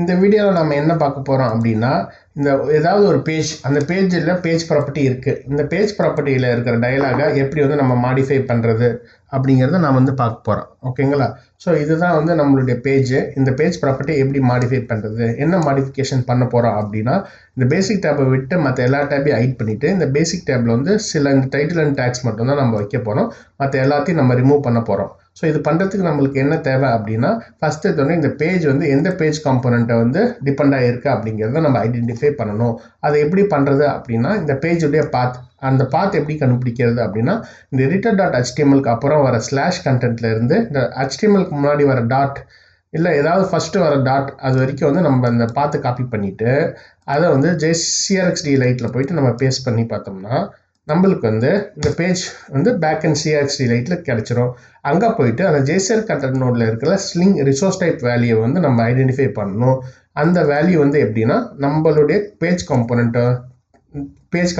இந்த வீடியோவில் நம்ம என்ன பார்க்க போகிறோம் அப்படின்னா, இந்த ஏதாவது ஒரு பேஜ், அந்த பேஜில் பேஜ் ப்ராப்பர்ட்டி இருக்குது. இந்த பேஜ் ப்ராப்பர்ட்டியில் இருக்கிற டயலாகை எப்படி வந்து நம்ம மாடிஃபை பண்ணுறது அப்படிங்கிறத நான் வந்து பார்க்க போகிறோம். ஓகேங்களா? ஸோ இதுதான் வந்து நம்மளுடைய பேஜ். இந்த பேஜ் ப்ராப்பர்ட்டி எப்படி மாடிஃபை பண்ணுறது, என்ன மாடிஃபிகேஷன் பண்ண போகிறோம் அப்படின்னா, இந்த பேசிக் டேப்பை விட்டு மற்ற எல்லா டேப்பையும் ஹைட் பண்ணிவிட்டு இந்த பேசிக் டேப்பில் வந்து சில இந்த டைட்டில் அண்ட் டேக்ஸ் மட்டும்தான் நம்ம வைக்க போகிறோம். மற்ற எல்லாத்தையும் நம்ம ரிமூவ் பண்ண போகிறோம். ஸோ இது பண்ணுறதுக்கு நம்மளுக்கு என்ன தேவை அப்படின்னா, ஃபஸ்ட்டு எடுத்தோடனே இந்த பேஜ் வந்து எந்த பேஜ் காம்போனண்ட்டை வந்து டிபெண்ட் ஆகிருக்கு அப்படிங்கிறத நம்ம ஐடென்டிஃபை பண்ணணும். அதை எப்படி பண்ணுறது அப்படின்னா, இந்த பேஜுடைய பாத், அந்த பாத் எப்படி கண்டுபிடிக்கிறது அப்படின்னா, இந்த editor.html அப்புறம் வர ஸ்லாஷ் கண்டென்ட்ல இருந்து இந்த HTML முன்னாடி வர டாட் இல்லை ஏதாவது ஃபஸ்ட்டு வர டாட் அது வரைக்கும் வந்து நம்ம அந்த பாத்தை காப்பி பண்ணிவிட்டு அதை வந்து CRXD லைட்டில் போயிட்டு நம்ம பேஸ்ட் பண்ணி பார்த்தோம்னா நம்மளுக்கு வந்து இந்த பேஜ் வந்து பேக் அண்ட் CRXD லைட்டில் கிடச்சிரும். அங்கே போயிட்டு அந்த JSR கண்டென்ட் நோடில் இருக்கிற ஸ்லிங் ரிசோர்ஸ் டைப் வேல்யூவை வந்து நம்ம ஐடென்டிஃபை பண்ணணும். அந்த வேல்யூ வந்து எப்படின்னா நம்மளுடைய பேஜ்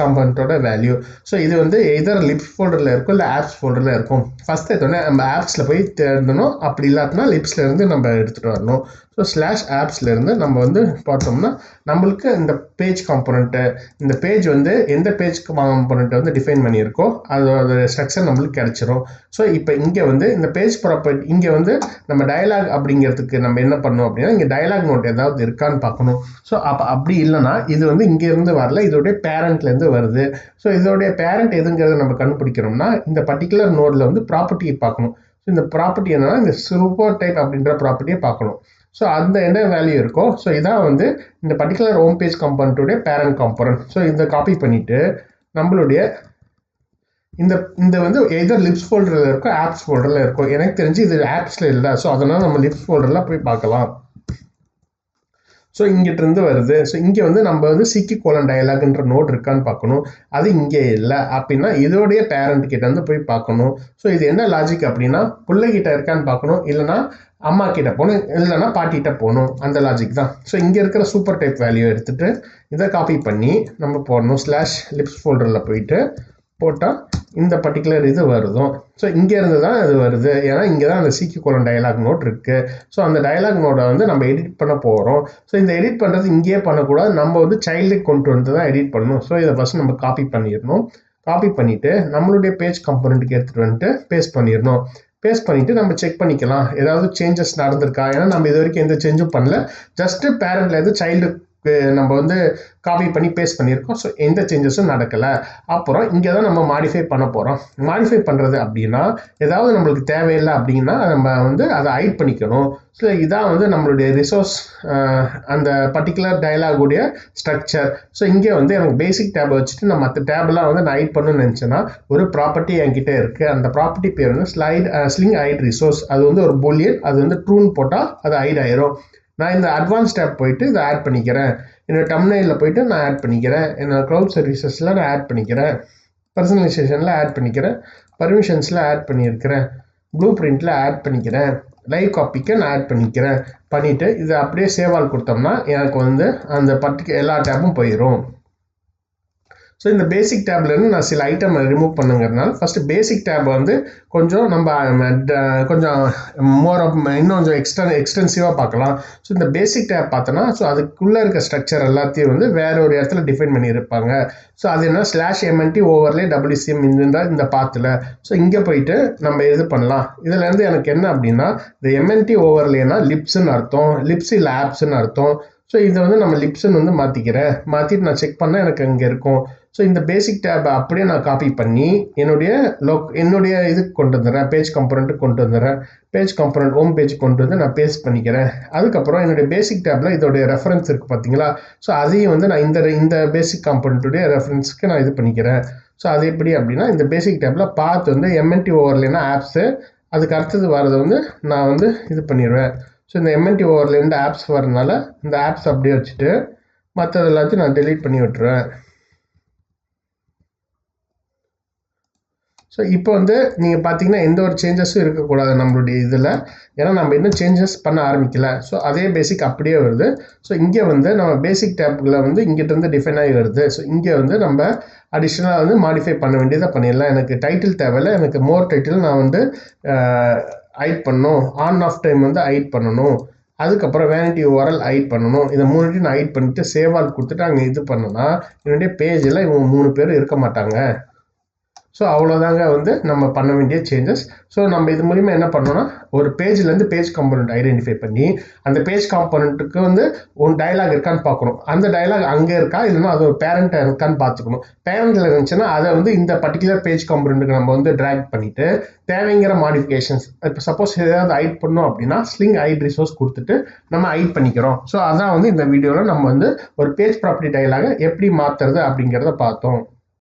காம்பனண்ட்டோட வேல்யூ. ஸோ இது வந்து எதர் லிப்ஸ் ஃபோல்டரில் இருக்கும் இல்லை ஆப்ஸ் ஃபோல்டரில் இருக்கும். ஃபஸ்ட் எடுத்தோடனே நம்ம ஆப்ஸில் போய் தேடணும். அப்படி இல்லாட்டினா லிப்ஸ்லேருந்து நம்ம எடுத்துகிட்டு வரணும். ஸோ ஸ்லாஷ் ஆப்ஸ்லேருந்து நம்ம வந்து பார்த்தோம்னா நம்மளுக்கு இந்த பேஜ் காம்போனண்ட்டு, இந்த பேஜ் வந்து எந்த பேஜ் காம்போனண்ட்டை வந்து டிஃபைன் பண்ணியிருக்கோ அதோட ஸ்ட்ரக்சர் நம்மளுக்கு கிடச்சிரும். ஸோ இப்போ இங்கே வந்து இந்த பேஜ் ப்ராப்பர்ட்டி இங்கே வந்து நம்ம டயலாக் அப்படிங்கிறதுக்கு நம்ம என்ன பண்ணோம் அப்படின்னா, இங்கே டயலாக் நோட் ஏதாவது இருக்கான்னு பார்க்கணும். ஸோ அப்படி இல்லைனா இது வந்து இங்கேருந்து வரல, இதோடைய பேரண்ட்லேருந்து வருது. ஸோ இதோடைய பேரண்ட் எதுங்கிறத நம்ம கண்டுபிடிக்கிறோம்னா இந்த பர்டிகுலர் நோடில் வந்து ப்ராப்பர்ட்டியை பார்க்கணும். ஸோ இந்த ப்ராப்பர்ட்டி என்னன்னா இந்த சூப்பர் டைப் அப்படின்ற ப்ராப்பர்ட்டியை பார்க்கணும். ஸோ அந்த என்ன வேல்யூ இருக்கோ ஸோ இதான் வந்து இந்த பர்டிகுலர் ஹோம் பேஜ் காம்போனண்ட்டுடைய பேரண்ட் காம்போனண்ட். ஸோ இதை காப்பி பண்ணிவிட்டு நம்மளுடைய இந்த வந்து எதர் லிப்ஸ் ஃபோல்டரில் இருக்கோ ஆப்ஸ் ஃபோல்டரில் இருக்கும். எனக்கு தெரிஞ்சு இது ஆப்ஸில் இல்லை. ஸோ அதனால் நம்ம லிப்ஸ் ஃபோல்டரில் போய் பார்க்கலாம். ஸோ இங்கிட்டிருந்து வருது. ஸோ இங்கே வந்து நம்ம வந்து சிக்கிகோலன் டயலாக்ன்ற நோட் இருக்கான்னு பார்க்கணும். அது இங்கே இல்லை அப்படின்னா இதோடைய பேரண்ட் கிட்ட வந்து போய் பார்க்கணும். ஸோ இது என்ன லாஜிக் அப்படின்னா, பிள்ளைகிட்ட இருக்கான்னு பார்க்கணும், இல்லைனா அம்மா கிட்ட போகணும், இல்லைனா பாட்டிகிட்ட போகணும். அந்த லாஜிக் தான். ஸோ இங்கே இருக்கிற சூப்பர் டைப் வேல்யூ எடுத்துகிட்டு இதை காப்பி பண்ணி நம்ம போடணும். ஸ்லாஷ் லிப்ஸ் ஃபோல்டரில் போயிட்டு போட்டால் இந்த பர்டிகுலர் இது வருதும். ஸோ இங்கேருந்து தான் இது வருது. ஏன்னா இங்கே தான் அந்த சிக்கிகோலன் டயலாக் நோட் இருக்குது. ஸோ அந்த டயலாக் நோட்டை வந்து நம்ம எடிட் பண்ண போகிறோம். ஸோ இந்த எடிட் பண்ணுறது இங்கேயே பண்ணக்கூடாது, நம்ம வந்து சைல்டுக்கு கொண்டு வந்து தான் எடிட் பண்ணணும். ஸோ இதை ஃபஸ்ட் நம்ம காப்பி பண்ணிடணும். காப்பி பண்ணிவிட்டு நம்மளுடைய பேஜ் காம்போனண்ட்டுக்கு எடுத்துகிட்டு வந்துட்டு பேஸ்ட் பண்ணிடணும். பேஸ்ட் பண்ணிவிட்டு நம்ம செக் பண்ணிக்கலாம் ஏதாவது சேஞ்சஸ் நடந்திருக்கா. ஏன்னா நம்ம இது வரைக்கும் எந்த சேஞ்சும் பண்ணல, ஜஸ்ட்டு பேரண்ட்ல இருந்து சைல்டு நம்ம வந்து காப்பி பண்ணி பேஸ்ட் பண்ணியிருக்கோம். ஸோ எந்த சேஞ்சஸும் நடக்கலை. அப்புறம் இங்கே தான் நம்ம மாடிஃபை பண்ண போகிறோம். மாடிஃபை பண்ணுறது அப்படின்னா ஏதாவது நம்மளுக்கு தேவையில்லை அப்படின்னா நம்ம வந்து அதை ஹைட் பண்ணிக்கணும். ஸோ இதான் வந்து நம்மளுடைய ரிசோர்ஸ், அந்த பர்டிகுலர் டயலாகுடைய ஸ்ட்ரக்சர். ஸோ இங்கே வந்து எனக்கு பேசிக் டேப் வச்சுட்டு நான் மற்ற டேப்லாம் வந்து நான் ஹைட் பண்ணணும்னு நினச்சேன்னா ஒரு ப்ராப்பர்ட்டி என்கிட்ட இருக்குது. அந்த ப்ராப்பர்ட்டி பேர் வந்து ஸ்லிங் ஹைட் ரிசோர்ஸ். அது வந்து ஒரு பூலியன், அது வந்து ட்ரூன்னு போட்டால் அது ஹைட் ஆயிரும். நான் இந்த அட்வான்ஸ் டேப் போயிட்டு இதை ஆட் பண்ணிக்கிறேன். என்னோடய டம்ப்நெயிலில் போயிட்டு நான் ஆட் பண்ணிக்கிறேன். என்னோடய க்ளவுட் சர்வீசஸில் நான் ஆட் பண்ணிக்கிறேன். பர்சனலைசேஷனில் ஆட் பண்ணிக்கிறேன். பர்மிஷன்ஸில் ஆட் பண்ணியிருக்கிறேன். ப்ளூ பிரிண்டில் ஆட் பண்ணிக்கிறேன். லைவ் காப்பிக்கு நான் ஆட் பண்ணிவிட்டு இதை அப்படியே சேவால் கொடுத்தோம்னா எனக்கு வந்து அந்த எல்லா டேப்பும் போயிடும். ஸோ இந்த பேசிக் டேப்லேருந்து நான் சில ஐட்டம் ரிமூவ் பண்ணுங்கிறதுனால ஃபஸ்ட்டு பேசிக் டேப் வந்து கொஞ்சம் நம்ம கொஞ்சம் இன்னும் கொஞ்சம் எக்ஸ்டென்சிவாக பார்க்கலாம். ஸோ இந்த பேசிக் டேப் பார்த்தோன்னா ஸோ அதுக்குள்ளே இருக்க ஸ்ட்ரக்சர் எல்லாத்தையும் வந்து வேற ஒரு இடத்துல டிஃபைன் பண்ணியிருப்பாங்க. ஸோ அது என்ன /MNT ஓவர்லே WCM இந்த பாத்தில். ஸோ இங்கே போயிட்டு நம்ம இது பண்ணலாம். இதுலேருந்து எனக்கு என்ன அப்படின்னா இந்த MNT ஓவர்லேனா லிப்ஸ்ன்னு அர்த்தம், லிப்ஸ் இல்லை ஆப்ஸ்ன்னு அர்த்தம். ஸோ இதை வந்து நம்ம லிப்ஸ்ன்னு வந்து மாற்றிட்டு நான் செக் பண்ணால் எனக்கு இங்கே இருக்கும். ஸோ இந்த பேசிக் டேப்பை அப்படியே நான் காப்பி பண்ணி என்னுடைய இதுக்கு கொண்டு வந்துடுறேன், பேஜ் காம்போனண்ட்டுக்கு கொண்டு வந்துடுறேன். பேஜ் காம்போனண்ட் ஹோம் பேஜ் கொண்டு வந்து நான் பேஸ்ட் பண்ணிக்கிறேன். அதுக்கப்புறம் என்னுடைய பேசிக் டேப்பில் இதோடைய ரெஃபரன்ஸ் இருக்குது பார்த்தீங்களா. ஸோ அதையும் வந்து நான் இந்த பேசிக் காம்போனண்ட்டுடைய ரெஃபரன்ஸ்க்கு நான் இது பண்ணிக்கிறேன். ஸோ அது எப்படி அப்படின்னா இந்த பேசிக் டேப்பில் பார்த்து வந்து MNT ஓவர்லேனா ஆப்ஸு, அதுக்கு அடுத்தது வரது வந்து நான் வந்து இது பண்ணிடுவேன். ஸோ இந்த MNT ஓவர்லேருந்து ஆப்ஸ் வரதுனால இந்த ஆப்ஸ் அப்படியே வச்சுட்டு மற்றது எல்லாத்தையும் நான் டெலீட் பண்ணி விட்டுருவேன். ஸோ இப்போ வந்து நீங்கள் பார்த்தீங்கன்னா எந்த ஒரு சேஞ்சஸும் இருக்கக்கூடாது நம்மளுடைய இதில். ஏன்னா நம்ம இன்னும் சேஞ்சஸ் பண்ண ஆரம்பிக்கல. ஸோ அதே பேசிக் அப்படியே வருது. ஸோ இங்கே வந்து நம்ம பேசிக் டேப்புகளை வந்து இங்கிட்டிருந்து டிஃபைன் ஆகி வருது. ஸோ இங்கே வந்து நம்ம அடிஷ்னலாக வந்து மாடிஃபை பண்ண வேண்டியதாக பண்ணிடலாம். எனக்கு டைட்டில் தேவையில்லை, எனக்கு மோர் டைட்டில் நான் வந்து ஹைட் பண்ணணும், ஆன் ஆஃப் டைம் வந்து ஹைட் பண்ணணும். அதுக்கப்புறம் வேனிட்டி URL ஹைட் பண்ணணும். இதை 3 நான் ஹைட் பண்ணிட்டு சேவ் ஆல் கொடுத்துட்டு அங்கே இது பண்ணனா என்னுடைய பேஜில் இவங்க 3 பேர் இருக்க மாட்டாங்க. ஸோ அவ்வளோதாங்க வந்து நம்ம பண்ண வேண்டிய சேஞ்சஸ். ஸோ நம்ம இது மூலிமா என்ன பண்ணோம்னா ஒரு பேஜ்லேருந்து பேஜ் காம்பனண்ட் ஐடென்டிஃபை பண்ணி அந்த பேஜ் காம்பனண்ட்டுக்கு வந்து ஒரு டயலாக் இருக்கான்னு பார்க்கணும். அந்த டயலாக் அங்கே இருக்கா இல்லைன்னா அது ஒரு பேரண்ட் இருக்கான்னு பார்த்துக்கணும். பேரண்ட்டில் இருந்துச்சுன்னா அதை வந்து இந்த பர்டிகுலர் பேஜ் காம்பனண்ட்டுக்கு நம்ம வந்து ட்ராக் பண்ணிவிட்டு தேவைங்கிற மாடிஃபிகேஷன்ஸ் இப்போ சப்போஸ் ஏதாவது ஹைட் பண்ணோம் அப்படின்னா ஸ்லிங் ஹைட் ரிசோர்ஸ் கொடுத்துட்டு நம்ம ஹைட் பண்ணிக்கிறோம். ஸோ அதான் வந்து இந்த வீடியோவில் நம்ம வந்து ஒரு பேஜ் ப்ராப்பர்ட்டி டயலாகை எப்படி மாற்றுறது அப்படிங்கிறத பார்த்தோம்.